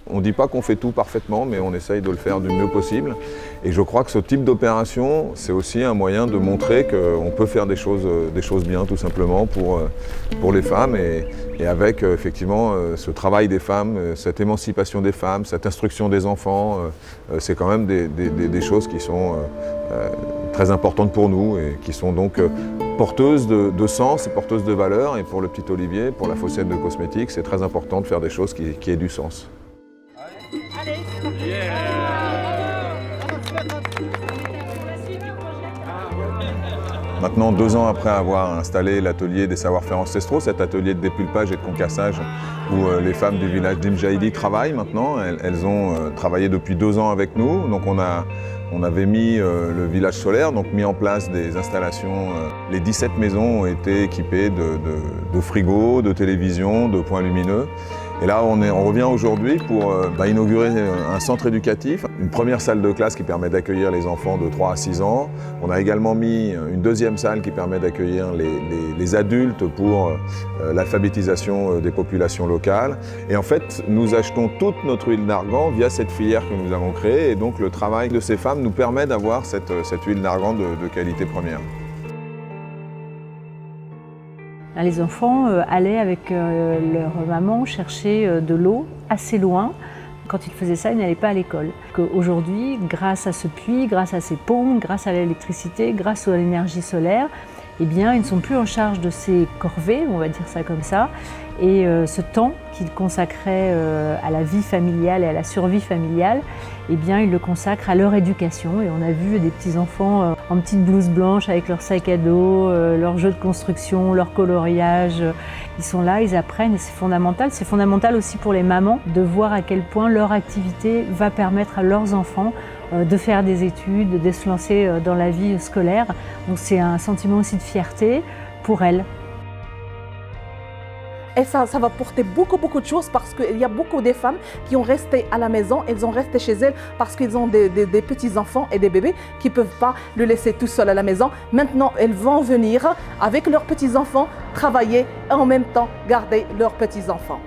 On ne dit pas qu'on fait tout parfaitement, mais on essaye de le faire du mieux possible. Et je crois que ce type d'opération, c'est aussi un moyen de montrer qu'on peut faire des choses bien, tout simplement, pour les femmes. Et avec, effectivement, ce travail des femmes, cette émancipation des femmes, cette instruction des enfants, c'est quand même des choses qui sont très importantes pour nous et qui sont donc porteuses de sens et porteuses de valeur. Et pour le petit Olivier, pour la Phocéenne de cosmétiques, c'est très important de faire des choses qui aient du sens. Allez. Maintenant, 2 ans après avoir installé l'atelier des savoir-faire ancestraux, cet atelier de dépulpage et de concassage où les femmes du village d'Imjaïdi travaillent maintenant, elles ont travaillé depuis 2 ans avec nous. Donc on avait mis le village solaire, donc mis en place des installations. Les 17 maisons ont été équipées de frigos, de télévisions, de points lumineux. Et là, on revient aujourd'hui pour inaugurer un centre éducatif, une première salle de classe qui permet d'accueillir les enfants de 3 à 6 ans. On a également mis une deuxième salle qui permet d'accueillir les adultes pour l'alphabétisation des populations locales. Et en fait, nous achetons toute notre huile d'argan via cette filière que nous avons créée. Et donc, le travail de ces femmes nous permet d'avoir cette huile d'argan de qualité première. Les enfants allaient avec leur maman chercher de l'eau assez loin. Quand ils faisaient ça, ils n'allaient pas à l'école. Aujourd'hui, grâce à ce puits, grâce à ces pompes, grâce à l'électricité, grâce à l'énergie solaire, eh bien, ils ne sont plus en charge de ces corvées, on va dire ça comme ça. Et ce temps qu'ils consacraient à la vie familiale et à la survie familiale, eh bien, ils le consacrent à leur éducation. Et on a vu des petits-enfants en petites blouses blanches avec leur sac à dos, leurs jeux de construction, leur coloriage. Ils sont là, ils apprennent et c'est fondamental. C'est fondamental aussi pour les mamans de voir à quel point leur activité va permettre à leurs enfants de faire des études, de se lancer dans la vie scolaire. Donc c'est un sentiment aussi de fierté pour elles. Et ça va porter beaucoup de choses parce qu'il y a beaucoup de femmes qui ont resté à la maison, elles ont resté chez elles parce qu'ils ont des petits-enfants et des bébés qui ne peuvent pas le laisser tout seul à la maison. Maintenant, elles vont venir avec leurs petits-enfants travailler et en même temps garder leurs petits-enfants.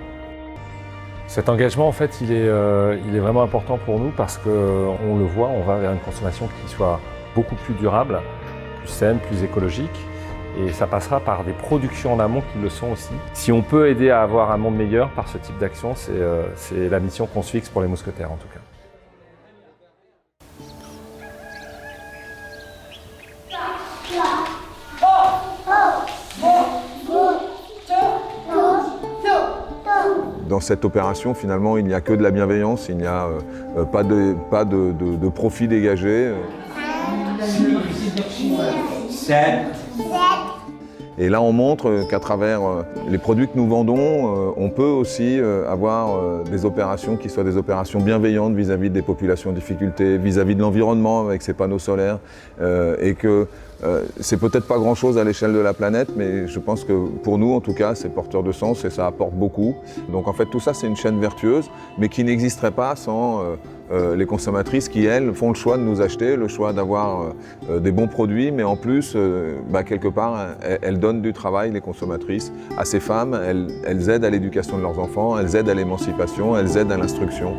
Cet engagement, en fait, il est vraiment important pour nous parce qu'on le voit, on va vers une consommation qui soit beaucoup plus durable, plus saine, plus écologique. Et ça passera par des productions en amont qui le sont aussi. Si on peut aider à avoir un monde meilleur par ce type d'action, c'est la mission qu'on se fixe pour les mousquetaires en tout cas. Dans cette opération, finalement, il n'y a que de la bienveillance, il n'y a pas de profit dégagé. 7. Et là, on montre qu'à travers les produits que nous vendons, on peut aussi avoir des opérations qui soient des opérations bienveillantes vis-à-vis des populations en difficulté, vis-à-vis de l'environnement avec ces panneaux solaires, et que c'est peut-être pas grand-chose à l'échelle de la planète, mais je pense que pour nous, en tout cas, c'est porteur de sens et ça apporte beaucoup. Donc en fait, tout ça, c'est une chaîne vertueuse, mais qui n'existerait pas sans les consommatrices qui, elles, font le choix de nous acheter, le choix d'avoir des bons produits, mais en plus, quelque part, elles donnent du travail, les consommatrices, à ces femmes. Elles aident à l'éducation de leurs enfants, elles aident à l'émancipation, elles aident à l'instruction.